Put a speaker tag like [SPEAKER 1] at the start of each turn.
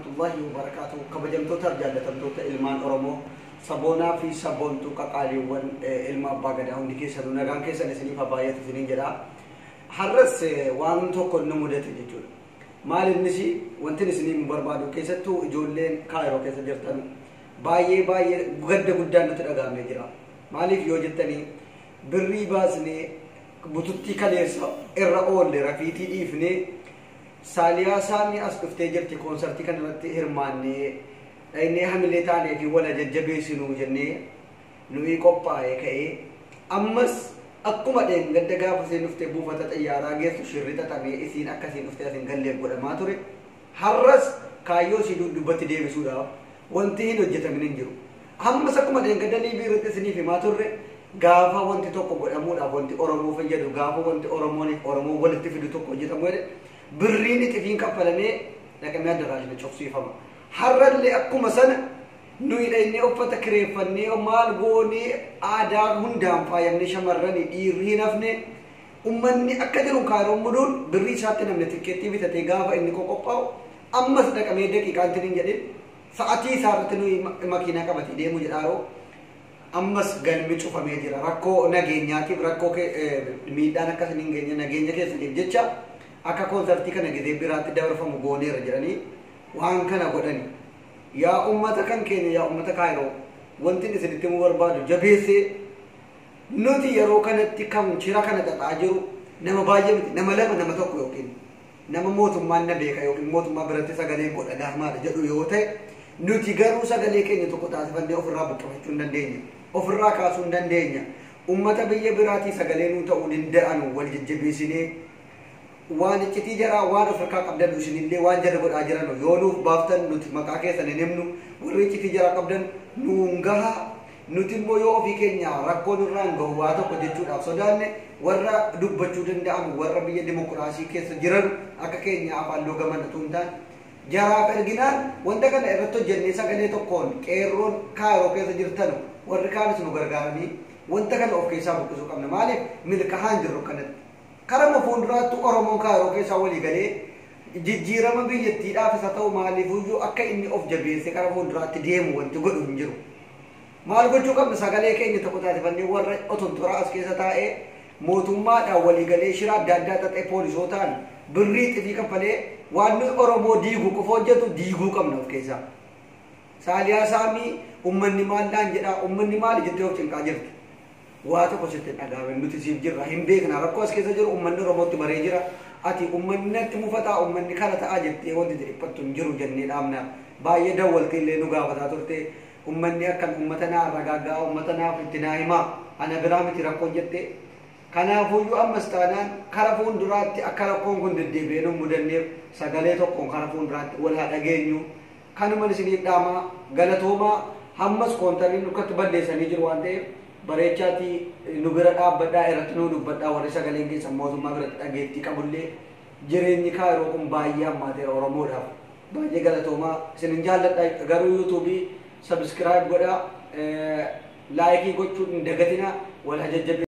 [SPEAKER 1] warahmatullahi wabarakatuh. Kabajamtoota jaallatamtoota ilmaan Oromoo saboonaa fi sabboontuu qaqaaliiwwan ilma abbaa gadaa hundi keessanuu nagaan keessan isiniif baay'atu isiniin jedha. Har'as waan tokko nu mudate jechuudha. Maal innis wanti isiniin barbaadu keessattuu ijoolleen Kaayiroo keessa jirtan baay'ee gadda guddaan nutti dhagahamee jira. Maaliif yoo jettanii birrii baasnee bututtii kaleessa irra oolle rafiitii dhiifnee salihan sami as dhuftee jirti koonsartii kanarratti hirmaannee dhaynee hamilee taanee fi wala jajjabeessinuu jennee nuyi qophaa'ee ka'ee ammas akkuma gadda gaafa isheen dhuftee buufata xiyyaaraa geessu shirri xaxamee isiin akkasiin dhuftee asiin gallee godhamaa ture. Har'as kaayyoo isii dubbatti deebisuudhaaf wanti hin hojjetamin hin jiru. Ammas akkuma gadda liibii irratti isiniif himaa turre gaafa wanti tokko godhamuudhaaf wanti Oromoo fayyadu gaafa wanti Oromoo walitti fidu tokko hojjetamu birriin xifiin kaffalamee dhaqamee addaraashni cobsiifama. Har'allee akkuma sana nuyi dhaynee uffata kireeffannee maal goonee aadaa hundaan faayamnee shamarranii dhiirrii nafne ummanni akka jiru Kaayiroon muduun birrii isaatti namni tikkeettii bitatee gaafa inni qophaa'u ammas dhaqamee daqiiqaan hin jedhin sa'atii isaarratti nuyi makiinaa qabatee deemu jedhaaroo ammas galmi cufamee jira. Rakkoo nageenyaatiif rakkoo miidhaan akkasii hin geenye nageenya keessaniif jecha akka koonsartii kana gidee biraatti dabarfamu gooneera jedhanii waan kana godhani. Yaa ummata kan keenya yaa ummata Kaayiroo wanti isinitti himuu barbaadu jabeessee nuti yeroo kanatti kan shira kana xaxaa jiru nama baay'ee miti nama lama nama tokko yookiin nama mootummaan na beeka yookiin mootummaa biratti sagalee godha gaamaadha jedhu yoo ta'e nuti garuu sagalee keenya tokko taasifannee ofirraa buqqifachuu hin dandeenya. Ofirraa kaasuu hin dandeenya. Ummata biyya biraatii sagalee nuu ta'uu danda'anu wal jajjabeessinee waan iccitii jaraa waan ofirraa qabdan isinillee waan jala godhaa jiran yoo nuuf baaftan nuti maqaa keessan hin himnu warri iccitii jaraa qabdan nuun gahaa nuti immoo yoo ofii keenya rakkoo nurraan gahu waa tokko jechuudhaaf sodaanne warra dubbachuu danda'an warra biyya dimokiraasii keessa jiran akka keenya afaan loogaman utuu hin taane jaraaf erginaan wanta kana irratti hojjennee sagalee tokkoon qeerroon Kaayiroo keessa jirtan warri kaanis nu gargaaranii wanta kana of keessaa buqqisuu qabna. Maaliif milkaa'aan jirru kanatti karama fuulduraatti Oromoon Kaayiroo keessaa walii galee jijjiirama biyyattiidhaaf isa ta'u maaliifuyyuu akka inni of jabeessee kara fuulduraatti deemu wanti godhu hin jiru. Maal gochuu qabna sagalee keenya tokko taasifannee warra otontoraa as keessa taa'ee mootummaadhaan walii galee shira adda addaa xaxee poolisootaan birrii xifii kaffalee waan nuyi Oromoo diiguu qofa hojjetu diiguu qabna of keessaa. Salihan sami ummanni maallaan jedhaa ummanni maali jettee of cinqaa jirti. Waa tokko sitti dhagaame nuti siif jirra hin beekna rakkoo as keessa jiru ummanni Oromootti baree jira. Ati ummanni natti mufataa ummanni kana ta'aa jettee wanti dhiphattu hin jiru jennee dhaabna. Baay'ee dawwaltee illee nu gaafataa turte ummanni akkan ummata naa ragaaggaa ummata naaf itti naa himaa ana biraa miti rakkoon jettee. Kanaafuyyuu ammas taanaan kara fuulduraatti akka rakkoon kun deddeebi'ee nu mudanneef sagalee tokkoon kara fuulduraatti wal haa dhageenyu. Kanuma isiniif dhaamaa galatoomaa hammas koontariin dukkatti balleessanii jiru waan ta'eef bareechaatii nu bira dhaabbadhaa irratti nu dubbadhaa warri sagaleen keessan mootummaa biratti dhageettii qabullee jireenyi Kaayiroo kun baay'ee hammaateera Oromoodhaaf. Baay'ee galatoomaa isinin jaalladha garuu yuutuubii sabskiraayib godhaa laayikii gochuun hin dagatinaa wal haa jajjabeessaa.